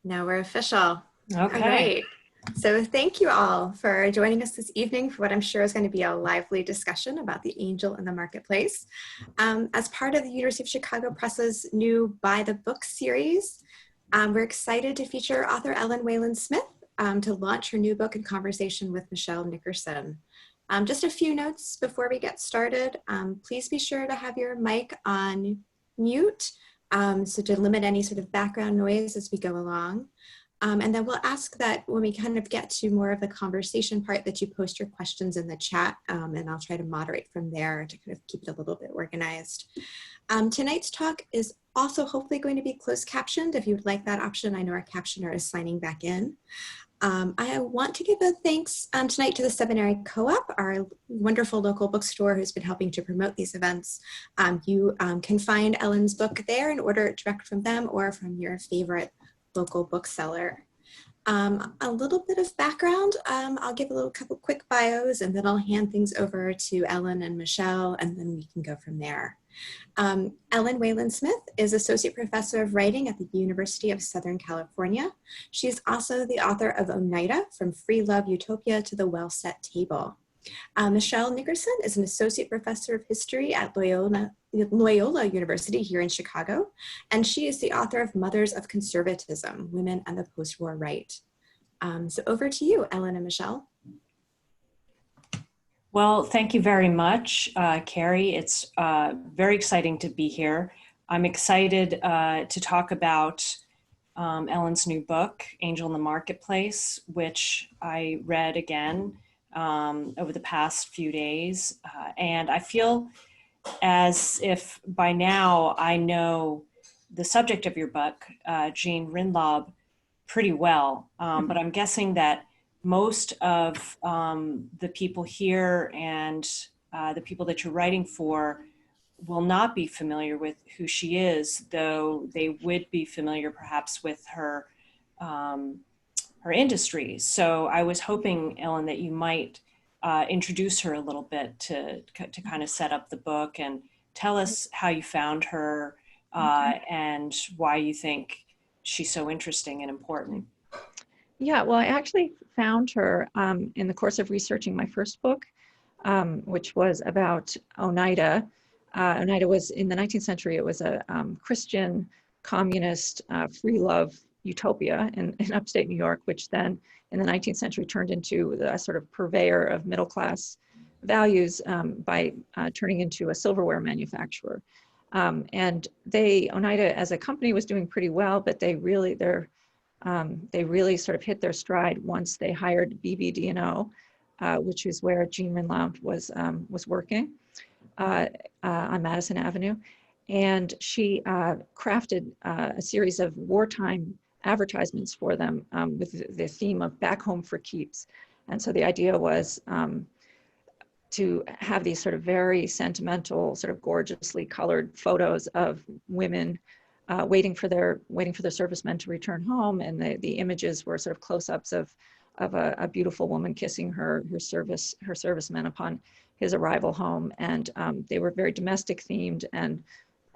Now we're official. Okay. All right. So thank you all for joining us this evening for what I'm sure is going to be a lively discussion about the angel in the marketplace. As part of the University of Chicago Press's new By the Book series, we're excited to feature author Ellen Wayland-Smith to launch her new book in conversation with Michelle Nickerson. Just a few notes before we get started. Please be sure to have your mic on mute, so to limit any sort of background noise as we go along. And then we'll ask that when we kind of get to more of the conversation part that you post your questions in the chat, and I'll try to moderate from there to kind of keep it a little bit organized. Tonight's talk is also hopefully going to be closed captioned. If you'd like that option, I know our captioner is signing back in. I want to give a thanks tonight to the Seminary Co-op, our wonderful local bookstore who's been helping to promote these events. You can find Ellen's book there and order it direct from them or from your favorite local bookseller. A little bit of background, I'll give a couple quick bios and then I'll hand things over to Ellen and Michelle and then we can go from there. Ellen Wayland-Smith is Associate Professor of Writing at the University of Southern California. She is also the author of Oneida, From Free Love Utopia to the Well-Set Table. Michelle Nickerson is an Associate Professor of History at Loyola University here in Chicago, and she is the author of Mothers of Conservatism, Women and the Postwar Right. So over to you, Ellen and Michelle. Well, thank you very much, Carrie. It's very exciting to be here. I'm excited to talk about Ellen's new book, Angel in the Marketplace, which I read again over the past few days. And I feel as if by now I know the subject of your book, Jean Wade, pretty well. But I'm guessing that most of the people here and the people that you're writing for will not be familiar with who she is, though they would be familiar perhaps with her her industry. So I was hoping, Ellen, that you might introduce her a little bit to kind of set up the book and tell us how you found her and why you think she's so interesting and important. Yeah, well, I actually found her in the course of researching my first book, which was about Oneida. Oneida was, in the 19th century, it was a Christian, communist, free love utopia in upstate New York, which then in the 19th century turned into a sort of purveyor of middle class values by turning into a silverware manufacturer. And Oneida as a company was doing pretty well, but they really sort of hit their stride once they hired BBD&O, which is where Jean Wade was working on Madison Avenue. And she crafted a series of wartime advertisements for them with the theme of back home for keeps. And so the idea was to have these sort of very sentimental, sort of gorgeously colored photos of women waiting for their servicemen to return home, and the images were sort of close-ups of a beautiful woman kissing her serviceman upon his arrival home, and they were very domestic themed, and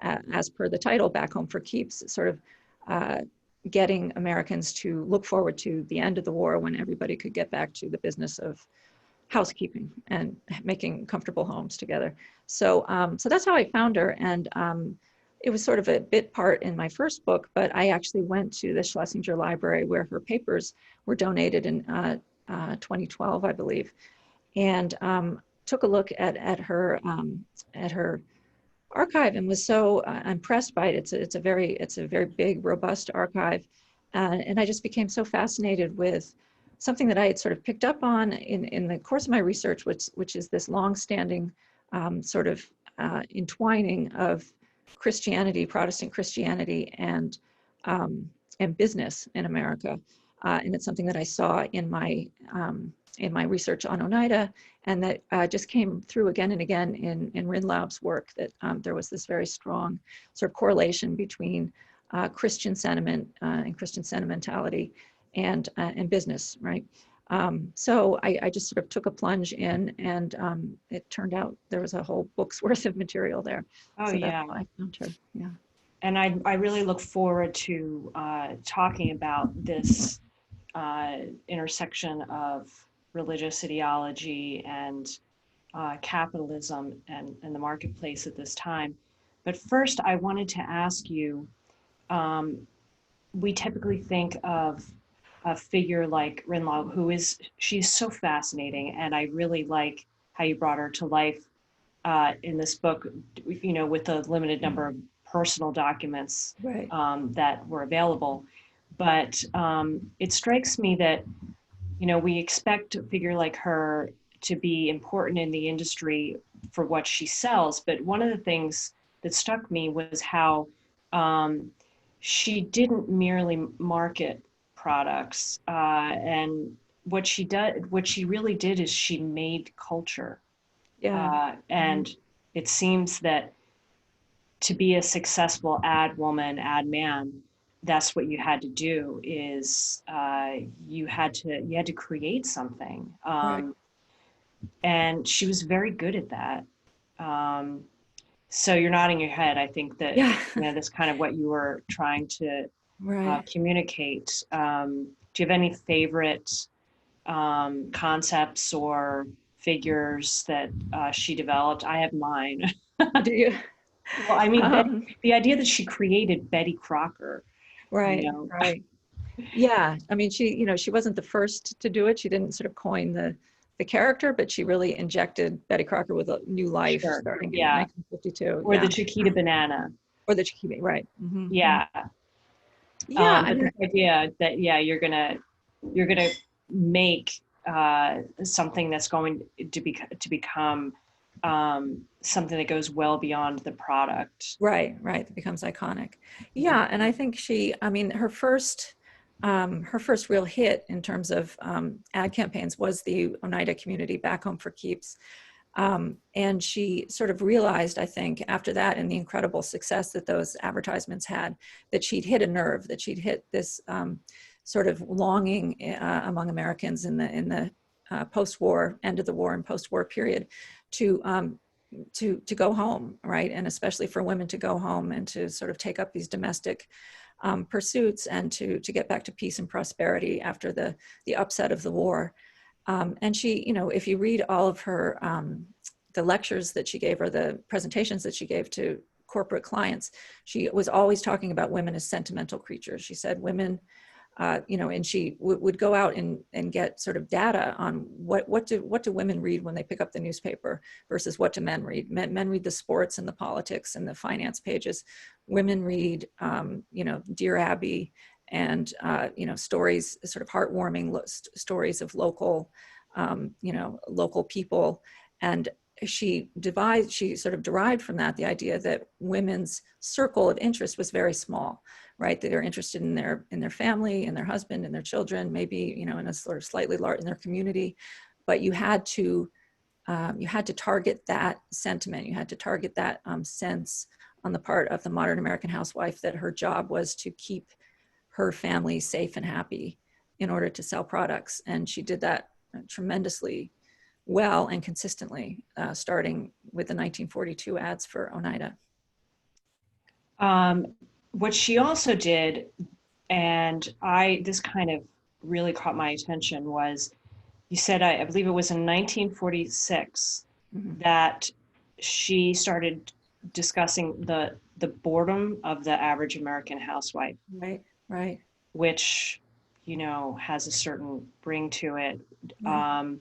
as per the title, Back Home for Keeps, sort of getting Americans to look forward to the end of the war when everybody could get back to the business of housekeeping and making comfortable homes together. So so that's how I found her, and it was sort of a bit part in my first book, but I actually went to the Schlesinger Library where her papers were donated in 2012, I believe, and took a look at her archive and was so impressed by it. It's a very big, robust archive, and I just became so fascinated with something that I had sort of picked up on in the course of my research, which is this long-standing sort of entwining of Christianity, Protestant Christianity, and business in America, and it's something that I saw in my research on Oneida, and that just came through again and again in Rinloup's work, that there was this very strong sort of correlation between Christian sentiment and Christian sentimentality and business, right? So I just sort of took a plunge in, and it turned out there was a whole book's worth of material there. Oh, so yeah. that's why I found her. Yeah. and I really look forward to talking about this intersection of religious ideology and capitalism and the marketplace at this time. But first, I wanted to ask you, we typically think of a figure like Rinloup, she's so fascinating, and I really like how you brought her to life in this book, with the limited number of personal documents Right. that were available. But it strikes me that, we expect a figure like her to be important in the industry for what she sells. But one of the things that struck me was how she didn't merely market products, and what she really did is she made culture. Yeah. And it seems that to be a successful ad woman, ad man, that's what you had to do, is you had to create something. Right. And she was very good at that. So you're nodding your head. I think that, Yeah. that's kind of what you were trying to Right. communicate. Do you have any favorite concepts or figures that she developed? I have mine. Do you? Well, I mean, Um, the idea that she created Betty Crocker, right. Right. Yeah. I mean, she wasn't the first to do it. She didn't sort of coin the character, but she really injected Betty Crocker with a new life Sure, starting in yeah, 1952. or the Yeah. Chiquita banana, Or the Chiquita, right. yeah. Yeah. I But mean, the idea that, yeah, you're gonna make something that's going to become something that goes well beyond the product. right. It becomes iconic. Yeah. And I think her first real hit in terms of ad campaigns was the Oneida community Back Home for Keeps. And she sort of realized, I think, after that and the incredible success that those advertisements had, that she'd hit a nerve, that she'd hit this sort of longing among Americans in the post-war, end of the war and post-war period, to go home, right? And especially for women to go home and to sort of take up these domestic pursuits and to get back to peace and prosperity after the upset of the war. And she, if you read all of her, the lectures that she gave or the presentations that she gave to corporate clients, she was always talking about women as sentimental creatures. She said women, and she would go out and get sort of data on what do women read when they pick up the newspaper versus what do men read. Men read the sports and the politics and the finance pages. Women read, Dear Abby, and stories, sort of heartwarming stories of local people. And she sort of derived from that the idea that women's circle of interest was very small, right? That they're interested in their family and their husband and their children, maybe in a sort of slightly large in their community, but you had to target that sentiment. You had to target that sense on the part of the modern American housewife that her job was to keep her family safe and happy in order to sell products. And she did that tremendously well and consistently, starting with the 1942 ads for Oneida. What she also did, and this kind of really caught my attention, was you said, I believe it was in 1946 that she started discussing the boredom of the average American housewife. Right. Which, has a certain ring to it. Right.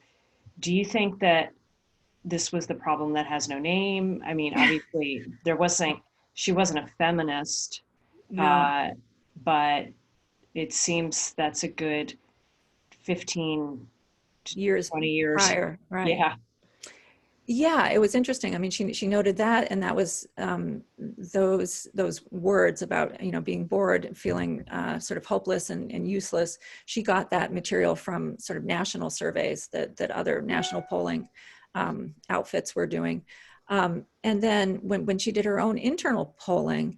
Do you think that this was the problem that has no name? I mean, obviously she wasn't a feminist, No. but it seems that's a good 15 to 20 years prior, right? Yeah. It was interesting. I mean, she noted that, and that was those words about being bored, feeling sort of hopeless and useless. She got that material from sort of national surveys that other national polling outfits were doing, and then when she did her own internal polling,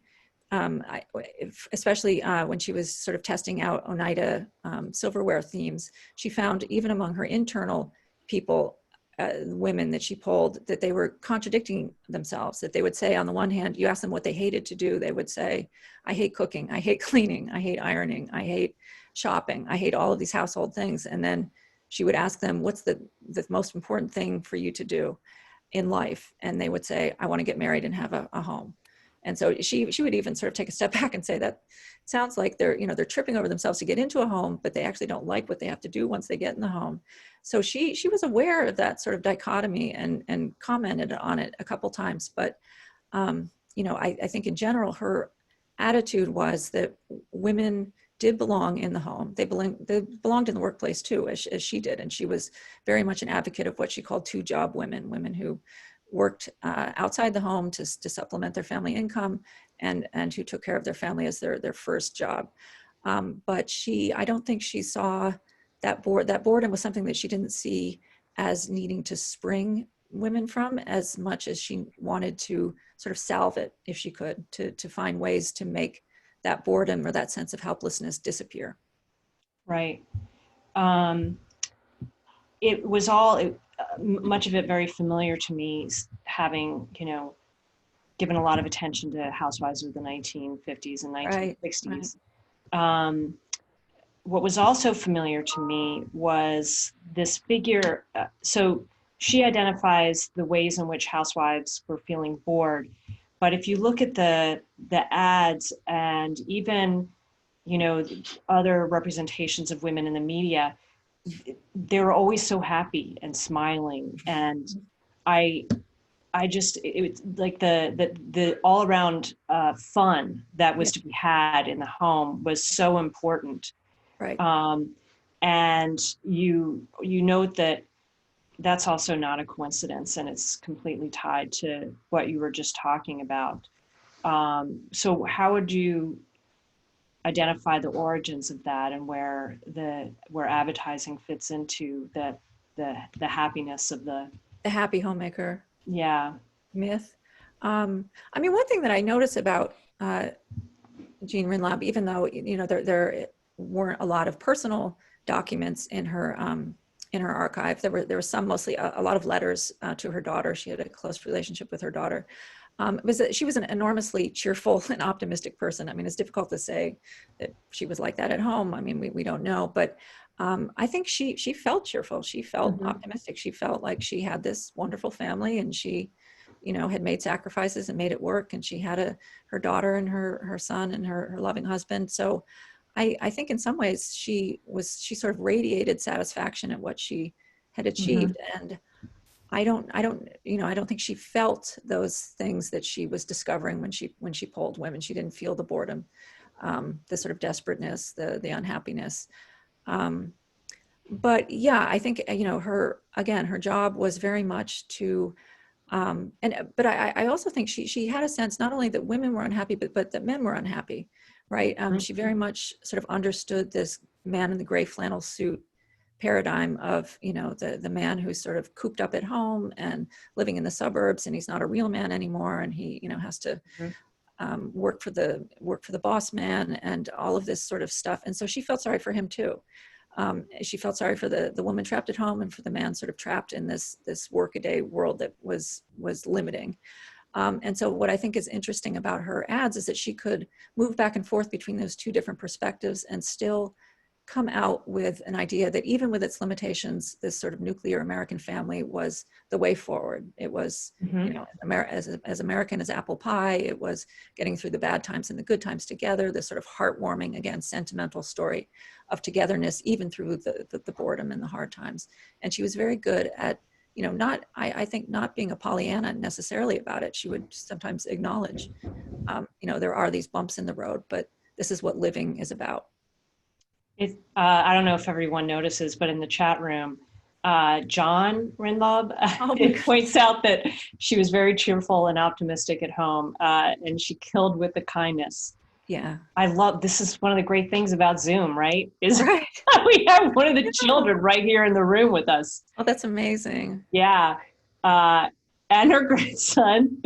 especially when she was sort of testing out Oneida silverware themes, she found even among her internal people, women that she polled, that they were contradicting themselves, that they would say, on the one hand, you ask them what they hated to do, they would say, I hate cooking, I hate cleaning, I hate ironing, I hate shopping, I hate all of these household things. And then she would ask them, what's the most important thing for you to do in life? And they would say, I want to get married and have a home. And so she would even sort of take a step back and say that sounds like they're tripping over themselves to get into a home, but they actually don't like what they have to do once they get in the home. So she was aware of that sort of dichotomy and commented on it a couple times. But, I think in general, her attitude was that women did belong in the home. They belonged in the workplace too, as she did. And she was very much an advocate of what she called two-job women who worked outside the home to supplement their family income and who took care of their family as their first job. But I don't think she saw that boredom was something that she didn't see as needing to spring women from, as much as she wanted to sort of salve it, if she could, to find ways to make that boredom or that sense of helplessness disappear. Right. It was much of it very familiar to me, having, given a lot of attention to housewives of the 1950s and 1960s. Right. What was also familiar to me was this figure. So she identifies the ways in which housewives were feeling bored. But if you look at the ads and even, other representations of women in the media, they were always so happy and smiling. And it like the all around fun that was to be had in the home was so important. Right. And you note that that's also not a coincidence, and it's completely tied to what you were just talking about. So how would you identify the origins of that, and where advertising fits into the happiness of the happy homemaker myth? One thing that I notice about Jean Wade, even though there weren't a lot of personal documents in her archive, there were some, mostly a lot of letters to her daughter. She had a close relationship with her daughter. Was that she was an enormously cheerful and optimistic person. It's difficult to say that she was like that at home. We don't know, but I think she felt cheerful. She felt optimistic. She felt like she had this wonderful family, and she, had made sacrifices and made it work. And she had her daughter and her son and her loving husband. So I think in some ways she sort of radiated satisfaction at what she had achieved. And I don't think she felt those things that she was discovering when she polled women. She didn't feel the boredom, the sort of desperateness, the unhappiness. But yeah, I think, her job was very much to, but I also think she had a sense not only that women were unhappy, but that men were unhappy, right? She very much sort of understood this man in the gray flannel suit paradigm of, the man who's sort of cooped up at home and living in the suburbs, and he's not a real man anymore, and he, has to work for the boss man and all of this sort of stuff. And so she felt sorry for him too. She felt sorry for the woman trapped at home and for the man sort of trapped in this workaday world that was limiting. And so what I think is interesting about her ads is that she could move back and forth between those two different perspectives and still come out with an idea that even with its limitations, this sort of nuclear American family was the way forward. It was, as American as apple pie. It was getting through the bad times and the good times together, this sort of heartwarming, again, sentimental story of togetherness, even through the boredom and the hard times. And she was very good at, I think not being a Pollyanna necessarily about it. She would sometimes acknowledge, there are these bumps in the road, but this is what living is about. I don't know if everyone notices, but in the chat room, John Rinloup points out that she was very cheerful and optimistic at home, and she killed with the kindness. Yeah. This is one of the great things about Zoom, right? Right. We have one of the children right here in the room with us. Oh, that's amazing. Yeah. And her grandson.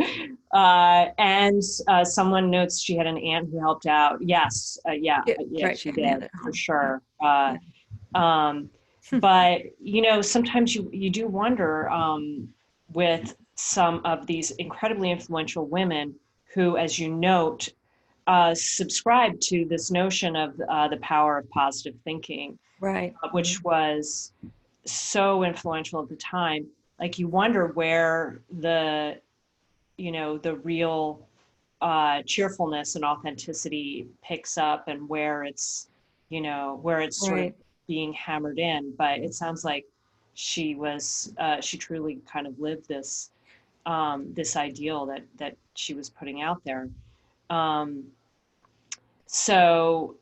And someone notes she had an aunt who helped out. Yes. Right, she did, for sure. But, you know, sometimes you do wonder with some of these incredibly influential women who, as you note, subscribe to this notion of the power of positive thinking, Right. which was so influential at the time. Like, you wonder where the, you know, the real cheerfulness and authenticity picks up, and where it's, you know, where it's sort of Right. being hammered in. But it sounds like she was, she truly kind of lived this, this ideal that she was putting out there. Um, so,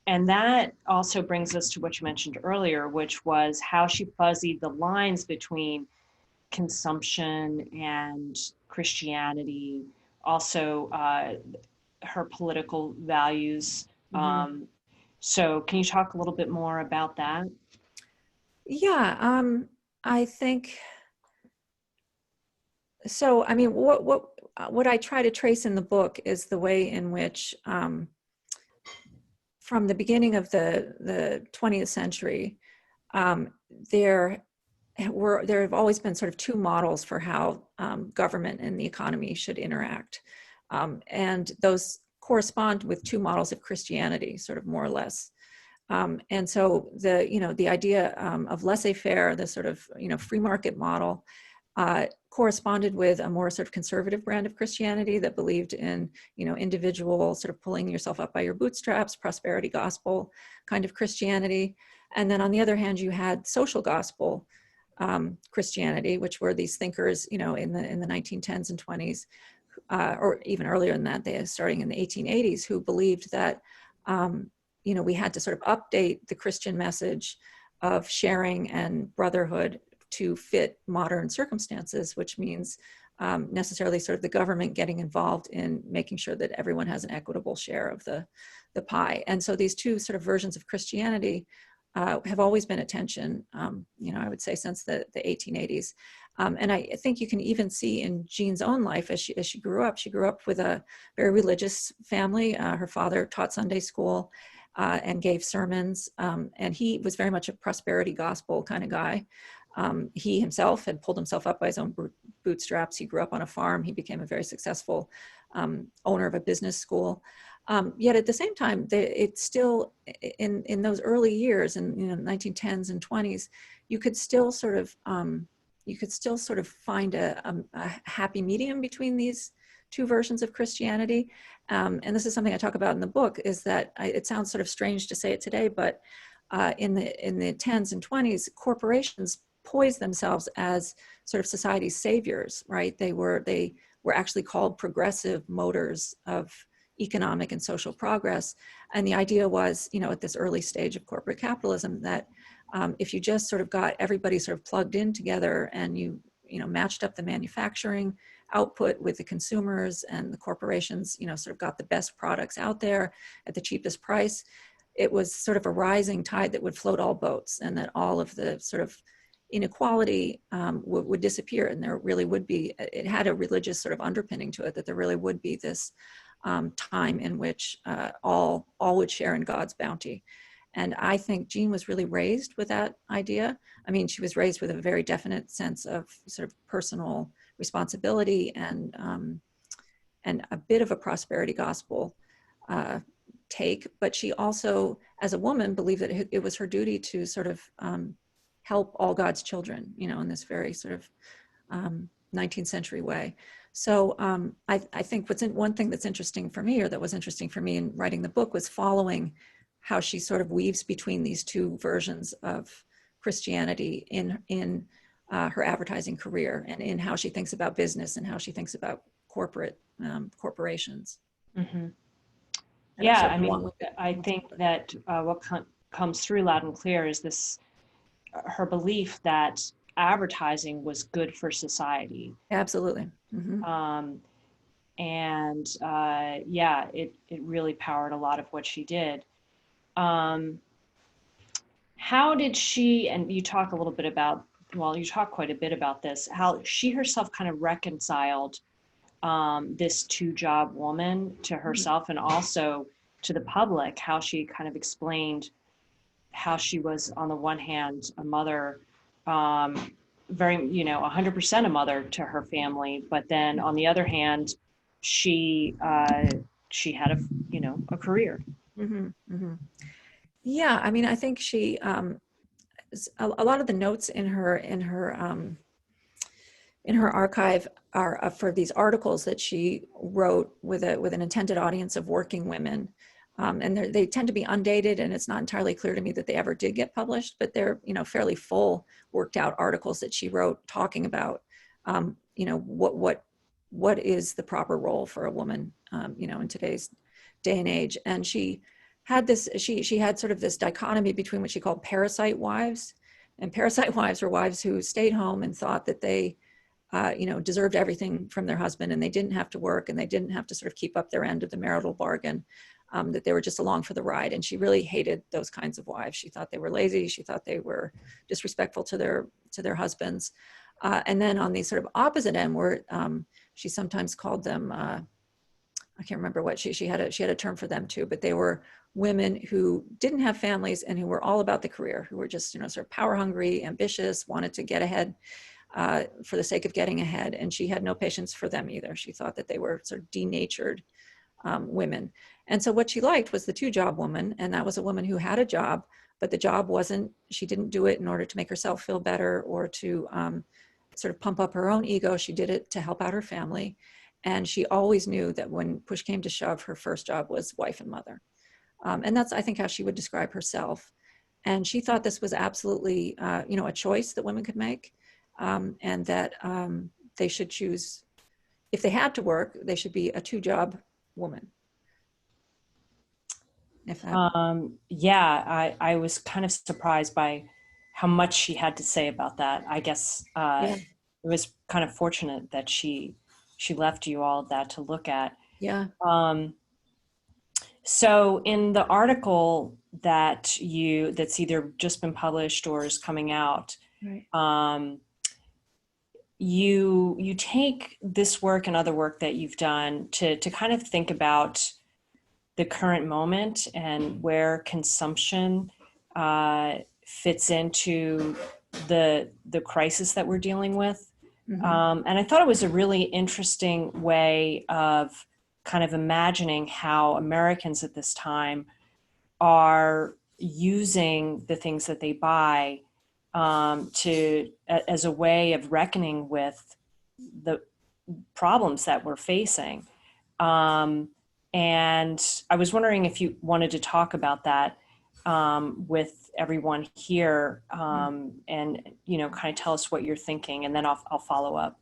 and that also brings us to what you mentioned earlier, which was how she fuzzied the lines between consumption and Christianity, also her political values. Mhm. So can you talk a little bit more about that? Yeah, I think so. I mean, what I try to trace in the book is the way in which, from the beginning of the 20th century, um, there there have always been sort of two models for how government and the economy should interact, and those correspond with two models of Christianity, sort of more or less. And so the idea of laissez-faire, the sort of free market model, corresponded with a more sort of conservative brand of Christianity that believed in individual sort of pulling yourself up by your bootstraps, prosperity gospel kind of Christianity. And then on the other hand, you had social gospel Christianity, which were these thinkers, in the 1910s and 20s, or even earlier than that, they starting in the 1880s, who believed that we had to sort of update the Christian message of sharing and brotherhood to fit modern circumstances, which means necessarily sort of the government getting involved in making sure that everyone has an equitable share of the pie. And so these two sort of versions of Christianity have always been at tension, I would say since the 1880s. And I think you can even see in Jean's own life as she grew up with a very religious family. Her father taught Sunday school and gave sermons, and he was very much a prosperity gospel kind of guy. He himself had pulled himself up by his own bootstraps. He grew up on a farm. He became a very successful owner of a business school. Yet at the same time, it's still in those early years, in 1910s and 20s, you could still sort of find a happy medium between these two versions of Christianity. And this is something I talk about in the book, is that it sounds sort of strange to say it today, but in the 10s and 20s, corporations poised themselves as sort of society's saviors, right? They were actually called progressive motors of economic and social progress. And the idea was, at this early stage of corporate capitalism, that if you just sort of got everybody sort of plugged in together, and you matched up the manufacturing output with the consumers, and the corporations sort of got the best products out there at the cheapest price, it was sort of a rising tide that would float all boats, and that all of the sort of inequality would disappear. And there really would be, it had a religious sort of underpinning to it, that there really would be this time in which all would share in God's bounty. And I think Jean was really raised with that idea. I mean, she was raised with a very definite sense of sort of personal responsibility and a bit of a prosperity gospel take. But she also, as a woman, believed that it was her duty to sort of help all God's children, in this very sort of 19th century way. So I think one thing that's interesting for me, or that was interesting for me in writing the book, was following how she sort of weaves between these two versions of Christianity in her advertising career, and in how she thinks about business, and how she thinks about corporations. Mm-hmm. And Yeah, sort of I mean, I think that what comes through loud and clear is this, her belief that advertising was good for society. Absolutely. Mm-hmm. And yeah, it really powered a lot of what she did. How did she, and you talk a little bit about, well, you talk quite a bit about this, how she herself kind of reconciled this two-job woman to herself, and also to the public, how she kind of explained how she was, on the one hand, a mother, very, 100% a mother to her family, but then on the other hand, she had a career. Mm-hmm, mm-hmm. Yeah, I mean, I think she a lot of the notes in her archive are for these articles that she wrote with an intended audience of working women. And they tend to be undated, and it's not entirely clear to me that they ever did get published, but they're, fairly full, worked out articles that she wrote talking about, what is the proper role for a woman, in today's day and age. And she had she had sort of this dichotomy between what she called parasite wives. And parasite wives were wives who stayed home and thought that they, deserved everything from their husband, and they didn't have to work, and they didn't have to sort of keep up their end of the marital bargain, that they were just along for the ride. And she really hated those kinds of wives. She thought they were lazy. She thought they were disrespectful to their husbands. And then on the sort of opposite end, where she sometimes called them, I can't remember what she had a term for them too, but they were women who didn't have families and who were all about the career, who were just, sort of power hungry, ambitious, wanted to get ahead for the sake of getting ahead. And she had no patience for them either. She thought that they were sort of denatured women. And so what she liked was the two-job woman. And that was a woman who had a job, but the job she didn't do it in order to make herself feel better or to sort of pump up her own ego. She did it to help out her family. And she always knew that when push came to shove, her first job was wife and mother. And that's, I think, how she would describe herself. And she thought this was absolutely, a choice that women could make, and that they should choose, if they had to work, they should be a two-job woman. I was kind of surprised by how much she had to say about that. I guess it was kind of fortunate that she left you all that to look at. Yeah. So in the article that's either just been published or is coming out, right. You take this work and other work that you've done to kind of think about the current moment and where consumption fits into the crisis that we're dealing with. Mm-hmm. And I thought it was a really interesting way of kind of imagining how Americans at this time are using the things that they buy as a way of reckoning with the problems that we're facing. And I was wondering if you wanted to talk about that with everyone here, and kind of tell us what you're thinking, and then I'll follow up.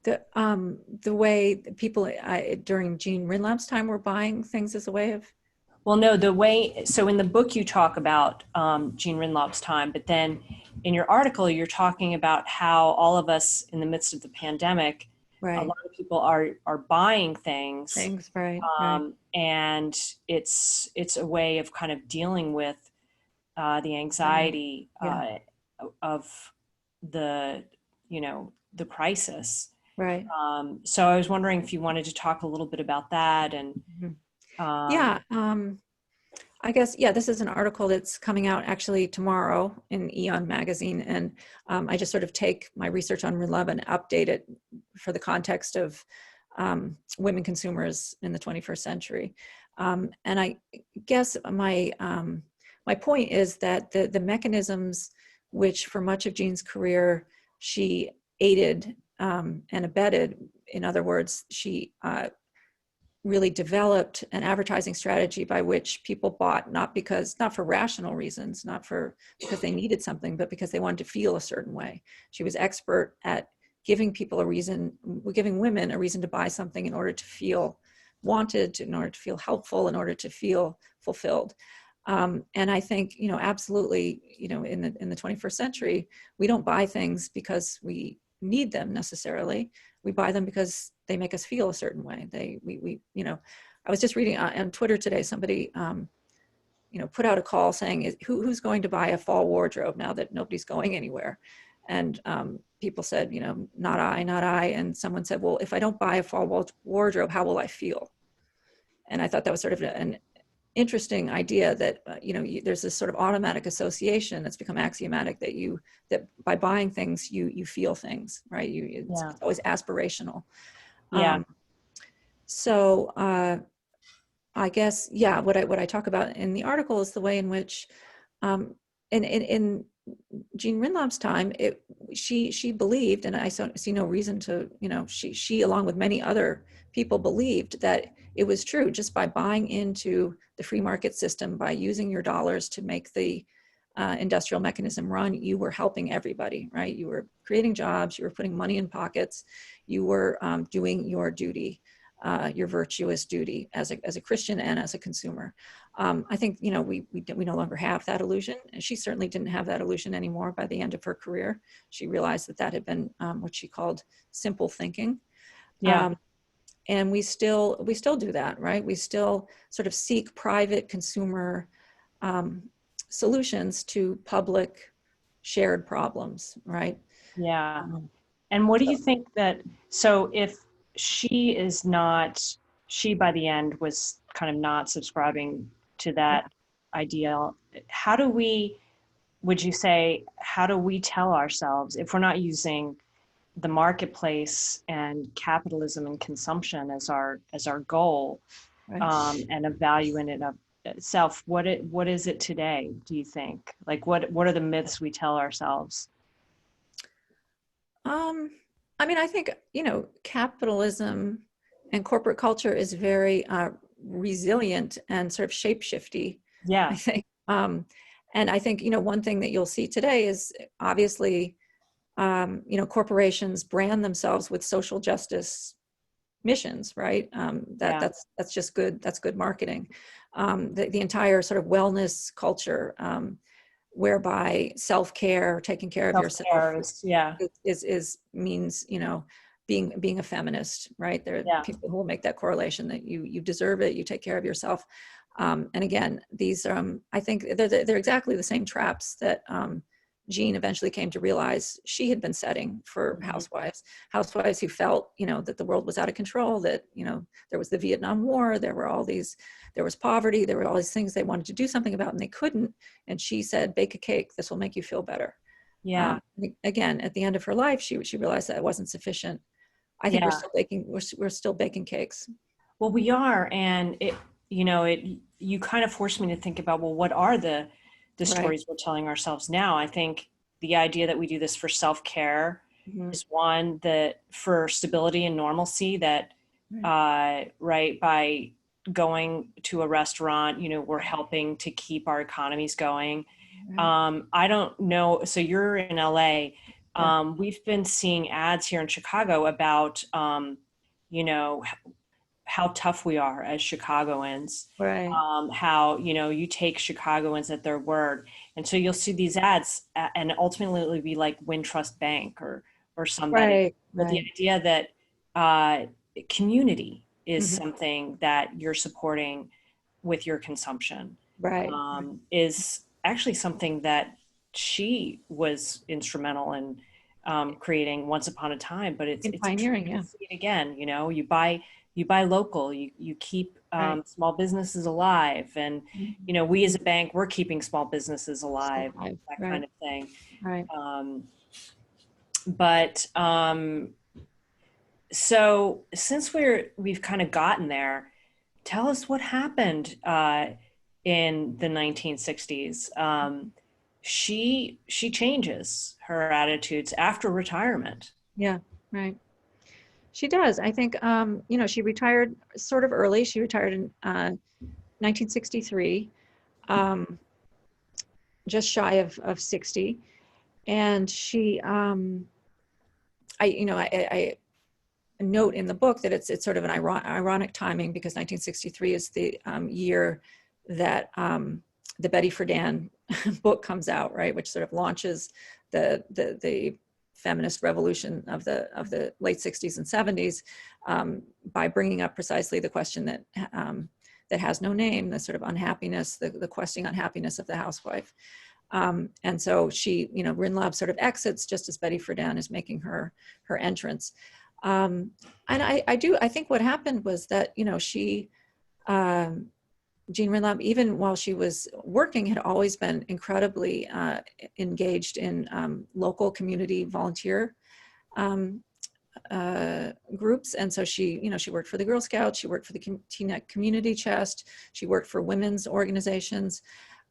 The way people during Jean Rinlaub's time were buying things as a way of. Well, no, so in the book you talk about Jean Rinlaub's time, but then in your article you're talking about how all of us in the midst of the pandemic, right. A lot of people are buying things, right. And it's a way of kind of dealing with the anxiety of the crisis. Right. So I was wondering if you wanted to talk a little bit about that. And I guess, this is an article that's coming out actually tomorrow in Eon magazine. And I just sort of take my research on Rinla and update it for the context of women consumers in the 21st century. And I guess my point is that the mechanisms which for much of Jean's career she aided and abetted, in other words, she really developed an advertising strategy by which people bought not for rational reasons, not because they needed something, but because they wanted to feel a certain way. She was expert at giving women a reason to buy something in order to feel wanted, in order to feel helpful, in order to feel fulfilled. And I think, absolutely, in the 21st century, we don't buy things because we need them necessarily. We buy them because they make us feel a certain way. I was just reading on Twitter today, somebody, put out a call saying, who's going to buy a fall wardrobe now that nobody's going anywhere? And people said, not I. And someone said, well, if I don't buy a fall wardrobe, how will I feel? And I thought that was sort of an interesting idea that there's this sort of automatic association that's become axiomatic that by buying things you feel things, right? It's always aspirational. So I guess what I talk about in the article is the way in which in Jean Rindlaub's time, she believed, and I see no reason to, she along with many other people believed that it was true just by buying into the free market system, by using your dollars to make the industrial mechanism run, you were helping everybody, right? You were creating jobs, you were putting money in pockets, you were doing your duty, your virtuous duty as a Christian and as a consumer. I think, we no longer have that illusion. And she certainly didn't have that illusion anymore by the end of her career. She realized that had been what she called simple thinking. And we still do that, right? We still sort of seek private consumer solutions to public shared problems, right? And what do you think so if she by the end was kind of not subscribing to that ideal, how do we tell ourselves, if we're not using the marketplace and capitalism and consumption as our goal, right, and a value in it of itself, what is it today, do you think? Like what are the myths we tell ourselves? I think, capitalism and corporate culture is very resilient and sort of shapeshifty, I think. And I think, one thing that you'll see today is obviously, corporations brand themselves with social justice missions, right? That's just good. That's good marketing. The entire sort of wellness culture, whereby self-care, taking care of yourself, means being a feminist, right? There are people who will make that correlation that you deserve it, you take care of yourself. And again, these I think they're exactly the same traps that Jean eventually came to realize she had been setting for housewives who felt, that the world was out of control, that, there was the Vietnam War, there was poverty, there were all these things they wanted to do something about and they couldn't. And she said, bake a cake, this will make you feel better. Again, at the end of her life, she realized that it wasn't sufficient. I think we're still baking cakes. Well, we are. And you kind of forced me to think about, well, what are the stories we're telling ourselves now? I think the idea that we do this for self-care is one, that for stability and normalcy, that by going to a restaurant, we're helping to keep our economies going. I don't know. So you're in LA. We've been seeing ads here in Chicago about, how tough we are as Chicagoans, how, you take Chicagoans at their word. And so you'll see these ads and ultimately it'll be like Wintrust Bank or somebody. But the idea that community is something that you're supporting with your consumption is actually something that she was instrumental in creating once upon a time. But it's pioneering, see it again, you buy local, you keep small businesses alive. And, we as a bank, we're keeping small businesses alive, that kind of thing. So since we've kind of gotten there, tell us what happened in the 1960s. She changes her attitudes after retirement. She does. I think, she retired sort of early. She retired in 1963, just shy of 60. And she, I note in the book that it's sort of an ironic timing because 1963 is the year that the Betty Friedan book comes out, right, which sort of launches the feminist revolution of the late 60s and 70s by bringing up precisely the question that has no name, the sort of unhappiness, the questing unhappiness of the housewife. And so she, Rinloup sort of exits just as Betty Friedan is making her entrance. And I think what happened was that, she Jean Wade, even while she was working, had always been incredibly engaged in local community volunteer groups. And so she, she worked for the Girl Scouts, she worked for the Teaneck Community Chest, she worked for women's organizations.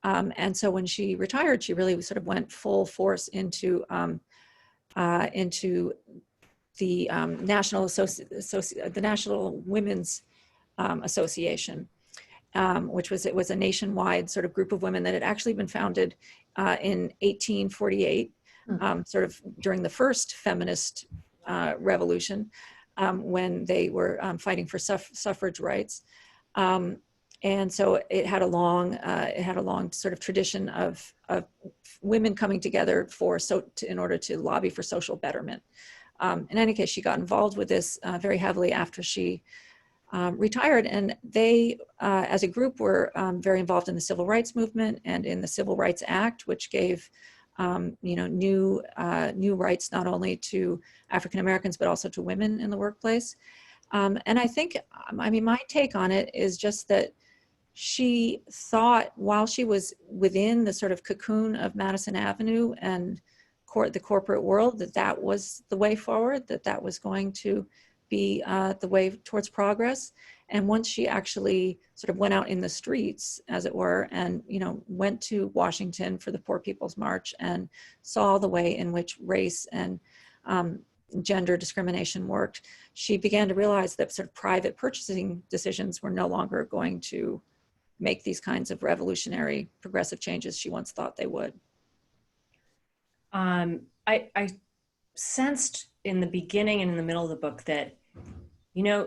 And so when she retired, she really sort of went full force into the National Women's Association, which was a nationwide sort of group of women that had actually been founded in 1848, sort of during the first feminist revolution, when they were fighting for suffrage rights. And so it had a long sort of tradition of women coming together in order to lobby for social betterment. In any case, she got involved with this very heavily after she retired, and they, as a group, were very involved in the civil rights movement and in the Civil Rights Act, which gave new rights not only to African Americans but also to women in the workplace. And I think, my take on it is just that she thought, while she was within the sort of cocoon of Madison Avenue and the corporate world, that was the way forward, that was going to be the way towards progress. And once she actually sort of went out in the streets, as it were, and went to Washington for the Poor People's March and saw the way in which race and gender discrimination worked, she began to realize that sort of private purchasing decisions were no longer going to make these kinds of revolutionary progressive changes she once thought they would. I sensed in the beginning and in the middle of the book that,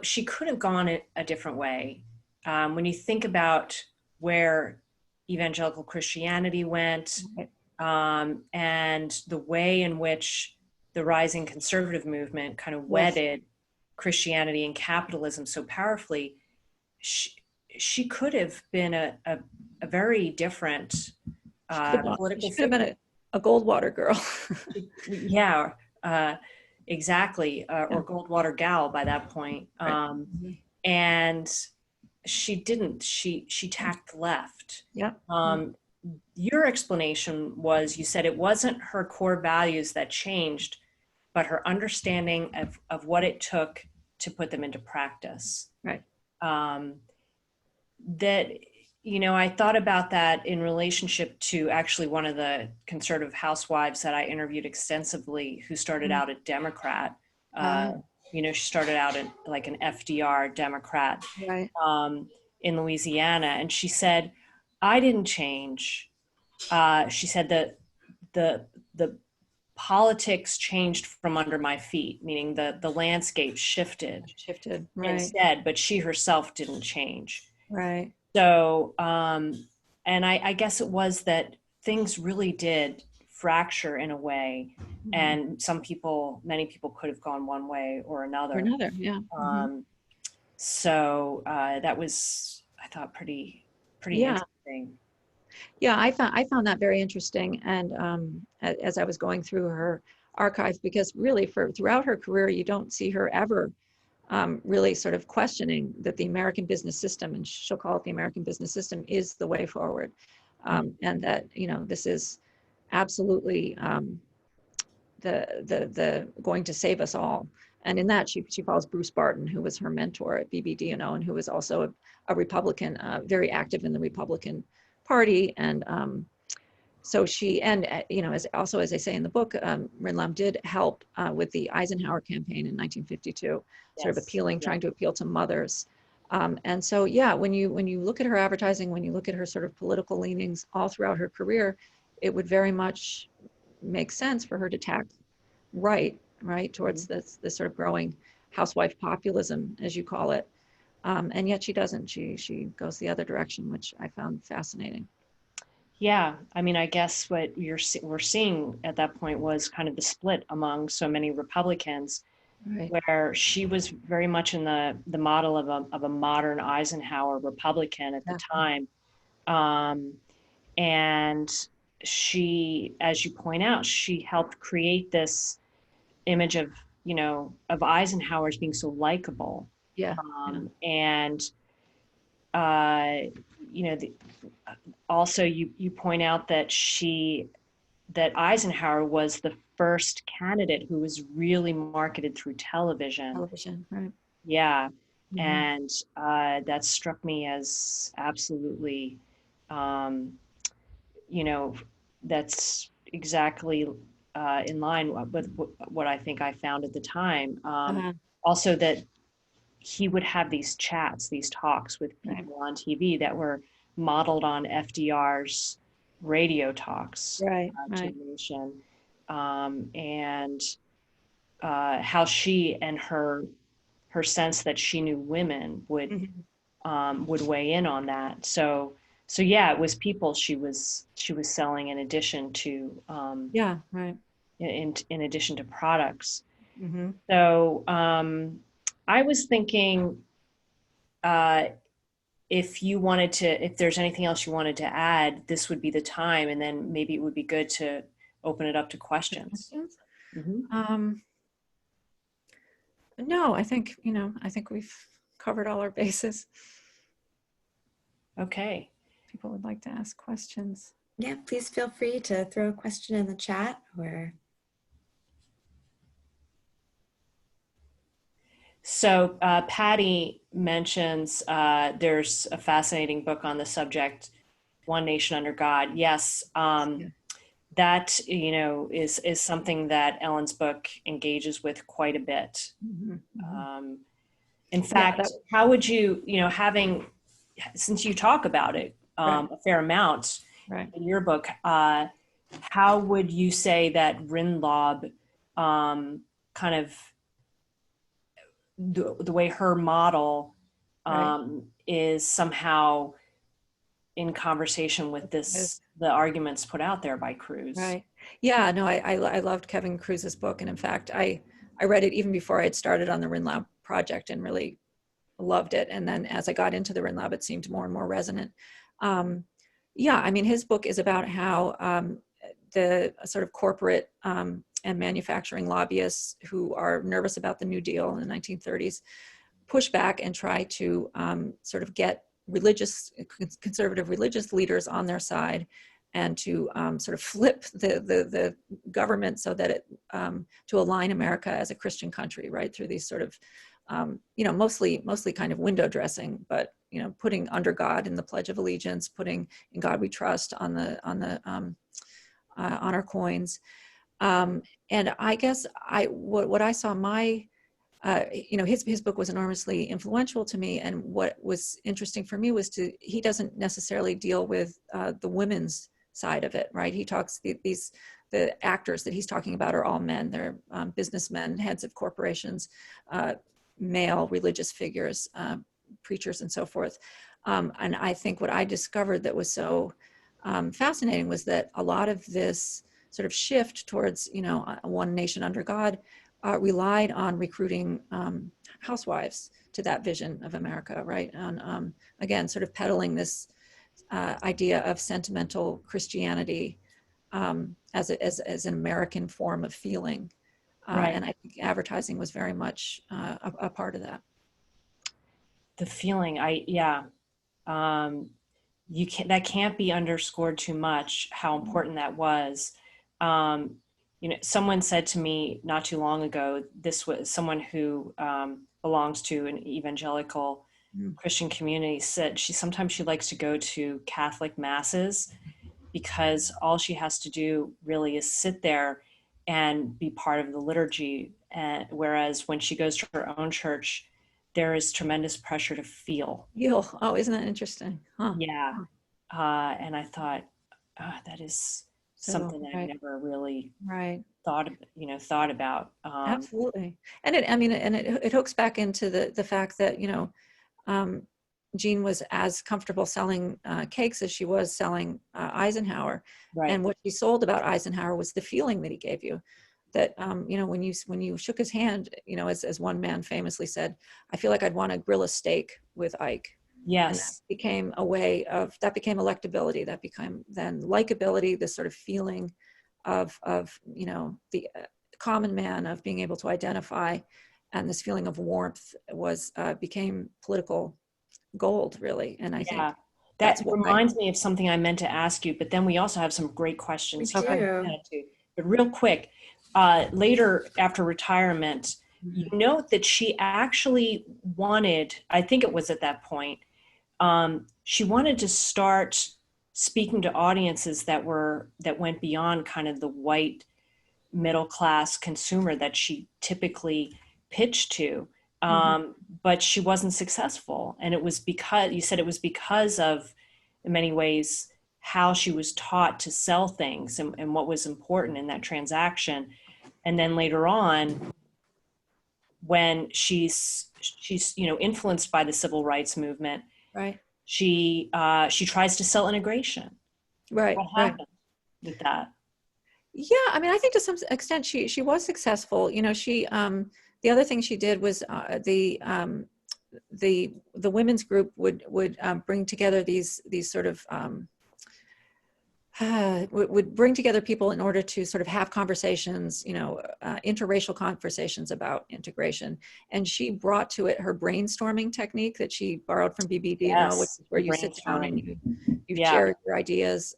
she could have gone a different way. When you think about where evangelical Christianity went, and the way in which the rising conservative movement kind of wedded Christianity and capitalism so powerfully, she could have been a very different political She could have been a Goldwater Girl. Yeah, exactly. Or Goldwater Gal by that point. And she didn't. She tacked left. Yeah. Your explanation was, you said it wasn't her core values that changed, but her understanding of what it took to put them into practice. Right. That, I thought about that in relationship to actually one of the conservative housewives that I interviewed extensively, who started out a Democrat. She started out like an FDR Democrat, right. In Louisiana. And she said, I didn't change. She said that the politics changed from under my feet, meaning the landscape shifted right. instead, but she herself didn't change. Right. So, and I guess it was that things really did fracture in a way, and many people could have gone one way or another. Yeah. So that was, I thought, pretty interesting. Yeah, I found that very interesting, and as I was going through her archive, because really throughout her career, you don't see her ever really sort of questioning that the American business system, and she'll call it the American business system, is the way forward, and that this is absolutely the going to save us all. And in that, she follows Bruce Barton, who was her mentor at BBD&O, and who was also a Republican, very active in the Republican Party. And so she, and as I say in the book, Rinloup did help with the Eisenhower campaign in 1952, sort of trying to appeal to mothers. And so, when you look at her advertising, when you look at her sort of political leanings all throughout her career, it would very much make sense for her to tack right towards this sort of growing housewife populism, as you call it. And yet she doesn't. She goes the other direction, which I found fascinating. Yeah, I guess what we're seeing at that point was kind of the split among so many Republicans, right. where she was very much in the model of a modern Eisenhower Republican at the time, and she, as you point out, she helped create this image of Eisenhower as being so likable. Yeah. And also you point out that that Eisenhower was the first candidate who was really marketed through television. Television, right? Yeah. And that struck me as absolutely, that's exactly in line with what I think I found at the time. Also that he would have these chats, these talks with people on TV that were modeled on FDR's radio talks to the nation, and how she and her sense that she knew women would weigh in on that. So yeah, it was people she was selling in addition to in addition to products. So I was thinking, if there's anything else you wanted to add, this would be the time, and then maybe it would be good to open it up to questions. No, I think we've covered all our bases. Okay. People would like to ask questions. Yeah, please feel free to throw a question in the chat or. So Patty mentions there's a fascinating book on the subject, One Nation Under God. Yes, that is something that Ellen's book engages with quite a bit. In fact, how would you, since you talk about it a fair amount in your book, how would you say that Rinloup kind of the way her model is somehow in conversation with the arguments put out there by Cruz? Yeah, no, I loved Kevin Cruz's book. And in fact, I read it even before I had started on the Rinloup project and really loved it. And then as I got into the Rinloup, it seemed more and more resonant. His book is about how the sort of corporate and manufacturing lobbyists who are nervous about the New Deal in the 1930s push back and try to sort of get conservative religious leaders on their side, and to sort of flip the government so that it to align America as a Christian country, right, through these sort of mostly kind of window dressing, but putting under God in the Pledge of Allegiance, putting "In God We Trust" on our coins. And I guess what I saw his book was enormously influential to me. And what was interesting for me was he doesn't necessarily deal with the women's side of it, right? He talks, the actors that he's talking about are all men. They're businessmen, heads of corporations, male religious figures, preachers and so forth. And I think what I discovered that was so fascinating was that a lot of this sort of shift towards, one nation under God relied on recruiting housewives to that vision of America, right? And again, sort of peddling this idea of sentimental Christianity as an American form of feeling. And I think advertising was very much a part of that. The feeling, that can't be underscored too much, how important that was. Someone said to me not too long ago, this was someone who belongs to an evangelical Christian community, said sometimes she likes to go to Catholic masses because all she has to do really is sit there and be part of the liturgy. And whereas when she goes to her own church, there is tremendous pressure to feel. Oh, isn't that interesting? Huh. Yeah. And I thought, that is something that I never really thought about. Absolutely. And it hooks back into the fact that, Jean was as comfortable selling cakes as she was selling Eisenhower. Right. And what she sold about Eisenhower was the feeling that he gave you. That when you shook his hand, as one man famously said, "I feel like I'd want to grill a steak with Ike." Yes. And that became that became electability. That became then likability. This sort of feeling of the common man, of being able to identify, and this feeling of warmth became political gold, really. And I think That why. reminds me of something I meant to ask you, but then we also have some great questions We here. do. But real quick, later after retirement, you note that she actually wanted, I think it was at that point, she wanted to start speaking to audiences that went beyond kind of the white middle class consumer that she typically pitched to. But she wasn't successful. And it was because, you said it was because of, in many ways, how she was taught to sell things and what was important in that transaction. And then later on, when she's influenced by the civil rights movement, Right. she tries to sell integration. Right. What happened with that? Yeah, I mean, I think to some extent she was successful. She the other thing she did was the women's group would bring together these sort of would bring together people in order to sort of have conversations, interracial conversations about integration. And she brought to it her brainstorming technique that she borrowed from BBD, which is where you sit down and you share your ideas.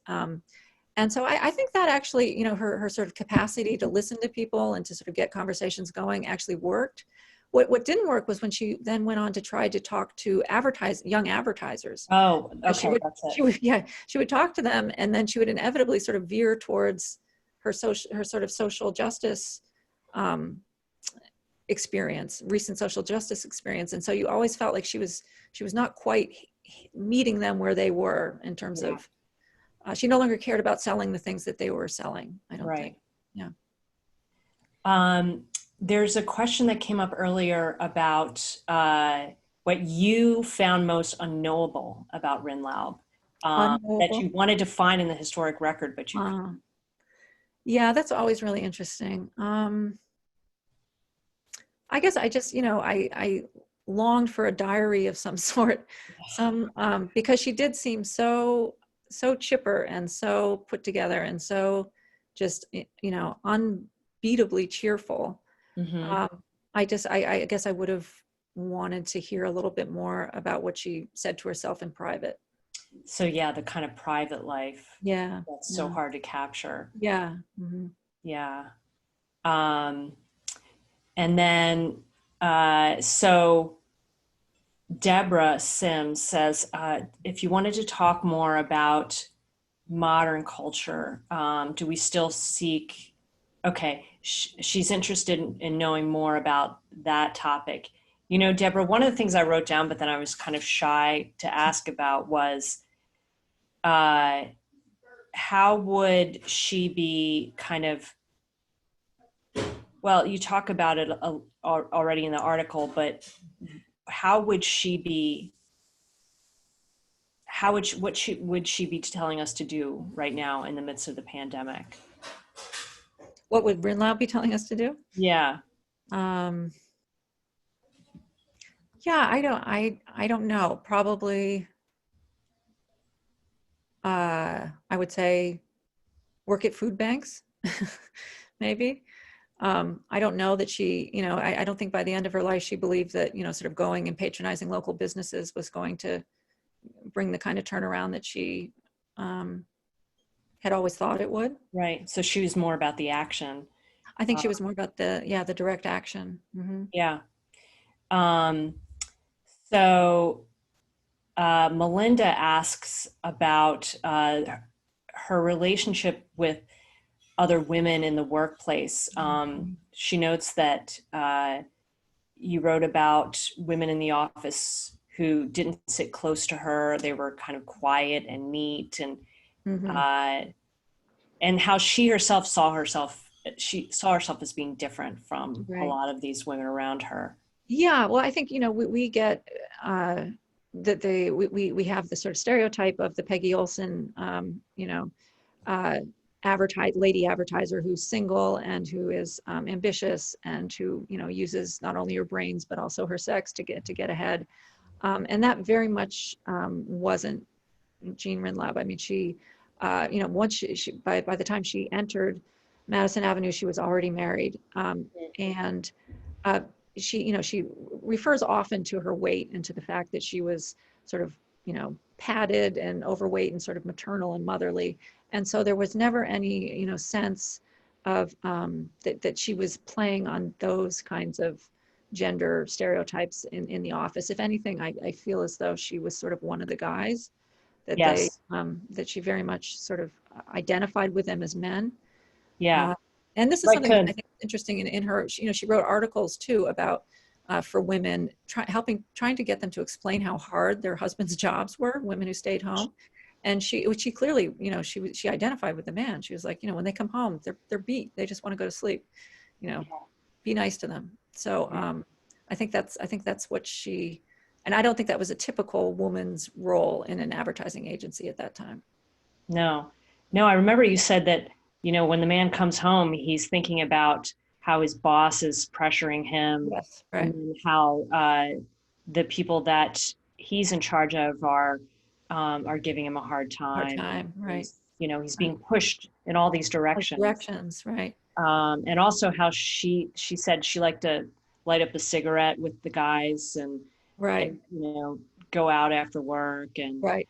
And so I think that actually, her sort of capacity to listen to people and to sort of get conversations going actually worked. What didn't work was when she then went on to try to talk to young advertisers. Oh, okay, that's it. She would talk to them, and then she would inevitably sort of veer towards her sort of social justice experience, recent social justice experience. And so you always felt like she was not quite meeting them where they were in terms of. She no longer cared about selling the things that they were selling, I don't think. Yeah. There's a question that came up earlier about what you found most unknowable about Rinloup, that you wanted to find in the historic record, but you couldn't. Yeah, that's always really interesting. I guess I just, I longed for a diary of some sort, because she did seem so chipper and so put together and so just, unbeatably cheerful. I guess I would have wanted to hear a little bit more about what she said to herself in private. So yeah, the kind of private life. Yeah. That's so hard to capture. Yeah. Yeah. And then, so Deborah Sims says, if you wanted to talk more about modern culture, do we still seek, okay, she's interested in knowing more about that topic. Deborah, one of the things I wrote down, but then I was kind of shy to ask about was, how would she be kind of, well, you talk about it already in the article, but how would she be, what would she be telling us to do right now in the midst of the pandemic? What would Rinloup be telling us to do? Yeah. I don't know. Probably, I would say work at food banks, maybe. I don't know that she, I don't think by the end of her life, she believed that, sort of going and patronizing local businesses was going to bring the kind of turnaround that she had always thought it would. Right. So she was more about the action. I think she was more about the direct action. Yeah. So Melinda asks about her relationship with other women in the workplace. She notes that you wrote about women in the office who didn't sit close to her. They were kind of quiet and neat, and how she herself saw herself as being different from a lot of these women around her. Yeah, well, I think, we get that we have the sort of stereotype of the Peggy Olson, lady advertiser who's single and who is ambitious and who, uses not only her brains but also her sex to get ahead. And that very much wasn't Jean Wade. I mean, she, once she by the time she entered Madison Avenue, she was already married, and she refers often to her weight and to the fact that she was sort of, padded and overweight and sort of maternal and motherly. And so there was never any, sense of that she was playing on those kinds of gender stereotypes in the office. If anything, I feel as though she was sort of one of the guys that Yes. that she very much sort of identified with them as men. Yeah. And this is Right. something that I think is interesting in her. She wrote articles too about for women trying to get them to explain how hard their husbands' jobs were. Women who stayed home, and which she clearly, she identified with the man. She was like, when they come home, they're beat. They just want to go to sleep. Be nice to them. So I think that's what she. And I don't think that was a typical woman's role in an advertising agency at that time. No, I remember you said that, when the man comes home, he's thinking about how his boss is pressuring him. Yes, right. And how the people that he's in charge of are giving him a hard time. Right. He's being pushed in all these directions. Right. And also how she said she liked to light up a cigarette with the guys and go out after work and right.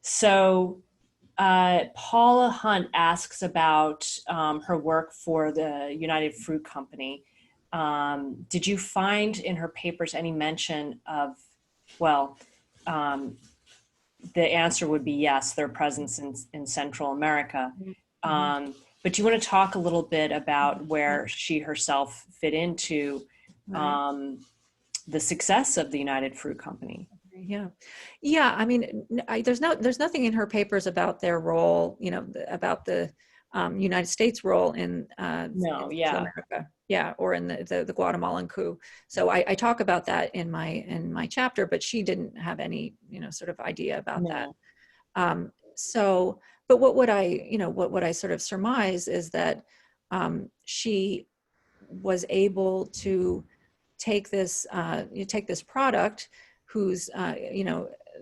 So Paula Hunt asks about her work for the United Fruit Company. Did you find in her papers any mention of, the answer would be yes, their presence in Central America. But do you want to talk a little bit about where she herself fit into the success of the United Fruit Company? Yeah. I mean, there's nothing in her papers about their role, about the United States role in America, or in the Guatemalan coup. So I talk about that in my chapter, but she didn't have any, sort of idea about that. But what I sort of surmise is that she was able to take this product whose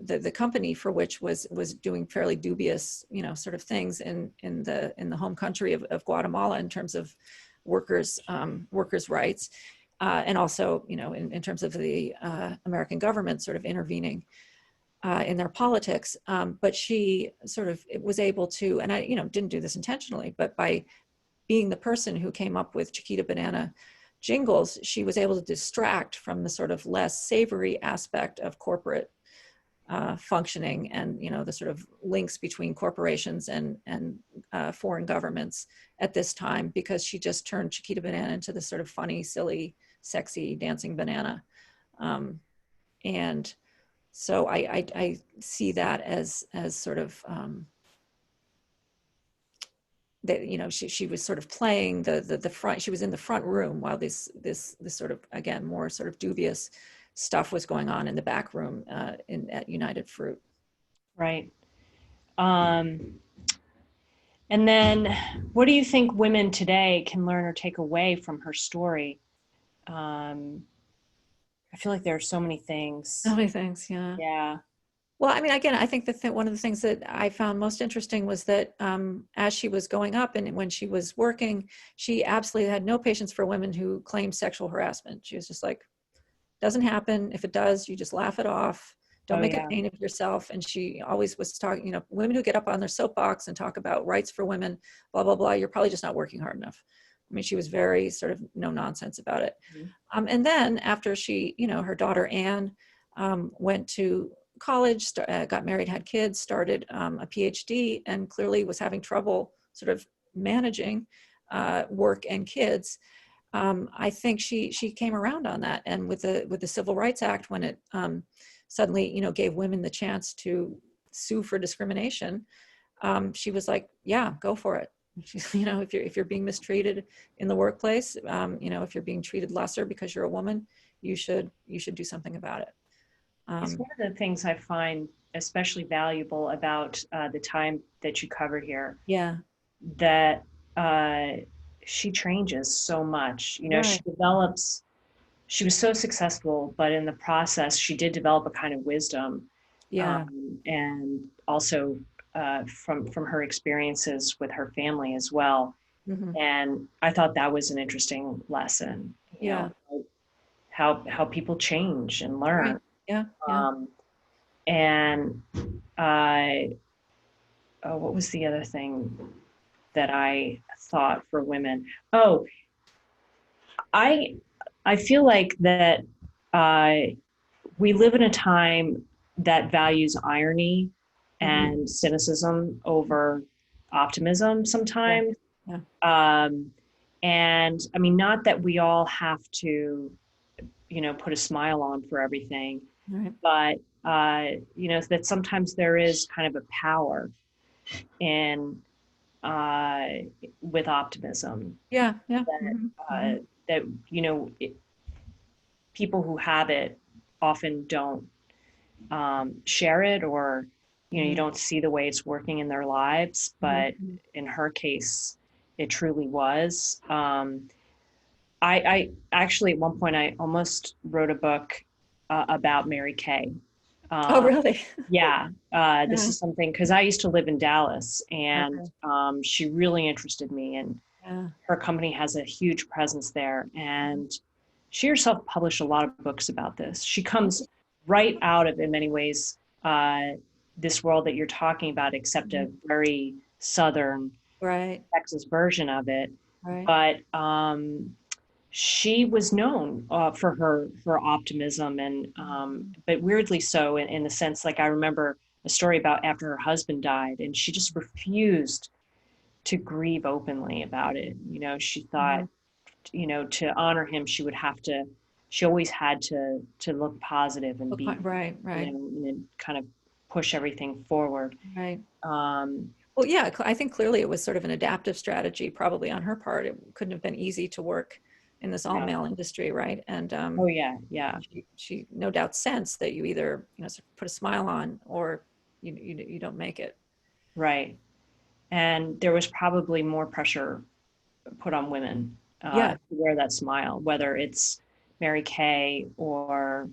the company for which was doing fairly dubious sort of things in the home country of Guatemala in terms of workers rights, and also in terms of the American government sort of intervening in their politics, but she sort of was able to, and I didn't do this intentionally, but by being the person who came up with Chiquita Banana jingles, she was able to distract from the sort of less savory aspect of corporate functioning and the sort of links between corporations and foreign governments at this time, because she just turned Chiquita Banana into this sort of funny, silly, sexy dancing banana, and so I see that as sort of that she was sort of playing the front. She was in the front room while this sort of, again, more sort of dubious stuff was going on in the back room at United Fruit. Right. And then what do you think women today can learn or take away from her story? I feel like there are so many things. So many things, yeah. Yeah. Well, I mean, again, I think that one of the things that I found most interesting was that as she was going up and when she was working, she absolutely had no patience for women who claimed sexual harassment. She was just like, doesn't happen. If it does, you just laugh it off. Don't make a pain of yourself. And she always was talking, women who get up on their soapbox and talk about rights for women, blah, blah, blah, you're probably just not working hard enough. I mean, she was very sort of no nonsense about it. Mm-hmm. And then after she, her daughter Anne went to college, got married, had kids, started a PhD, and clearly was having trouble sort of managing work and kids. I think she came around on that, and with the Civil Rights Act, when it suddenly gave women the chance to sue for discrimination, she was like, yeah, go for it. If you're being mistreated in the workplace, if you're being treated lesser because you're a woman, you should do something about it. It's one of the things I find especially valuable about the time that you covered here. Yeah. That she changes so much. Right. She was so successful, but in the process, she did develop a kind of wisdom. Yeah. And also from her experiences with her family as well. Mm-hmm. And I thought that was an interesting lesson. Yeah. how people change and learn. Right. Yeah. Yeah. And what was the other thing that I thought for women? Oh, I feel like that we live in a time that values irony and cynicism over optimism sometimes. Yeah. And I mean, not that we all have to, put a smile on for everything, Right. but that sometimes there is kind of a power in with optimism. Yeah. Yeah. That that people who have it often don't share it, or you don't see the way it's working in their lives. But in her case, it truly was. I actually, at one point, I almost wrote a book about Mary Kay. Oh, really? Yeah. This is something, because I used to live in Dallas, and she really interested me, and her company has a huge presence there. And she herself published a lot of books about this. She comes right out of, in many ways, this world that you're talking about, except a very Southern Texas version of it. But she was known for her optimism, and but weirdly so in the sense, like, I remember a story about after her husband died, and she just refused to grieve openly about it. She thought, to honor him, she always had to look positive and be and kind of push everything forward. Well, yeah, I think clearly it was sort of an adaptive strategy, probably on her part. It couldn't have been easy to work in this all-male industry, right? And she no doubt sensed that you either sort of put a smile on, or you don't make it. Right. And there was probably more pressure put on women to wear that smile, whether it's Mary Kay or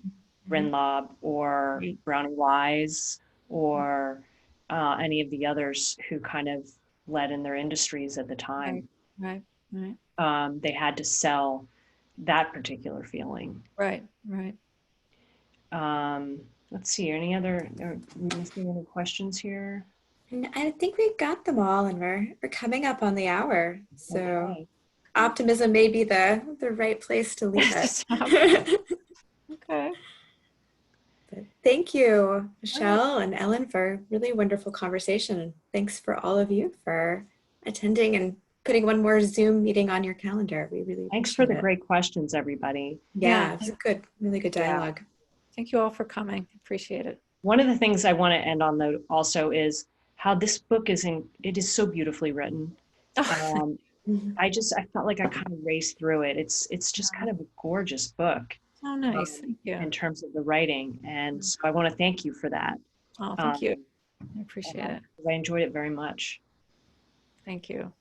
Rinloup or Brownie Wise or any of the others who kind of led in their industries at the time. Right. They had to sell that particular feeling. Right. Let's see, are we missing any questions here? And I think we got them all, and we're coming up on the hour. So optimism may be the right place to leave it. Okay. But thank you, Michelle and Ellen, for a really wonderful conversation. And thanks for all of you for attending and putting one more Zoom meeting on your calendar. We really Thanks for the it. Great questions, everybody. Yeah, it was good, really good dialogue. Thank you all for coming. Appreciate it. One of the things I want to end on, though, also is how this book is so beautifully written. I felt like I kind of raced through it. It's just kind of a gorgeous book. Oh, nice. Thank you. In terms of the writing. And so I want to thank you for that. Oh, thank you. I appreciate it. I enjoyed it very much. Thank you.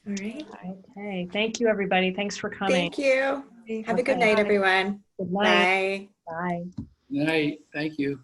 All right. Okay. Thank you, everybody. Thanks for coming. Thank you. Have a good night, everyone. Good night. Bye. Bye. Good night. Thank you.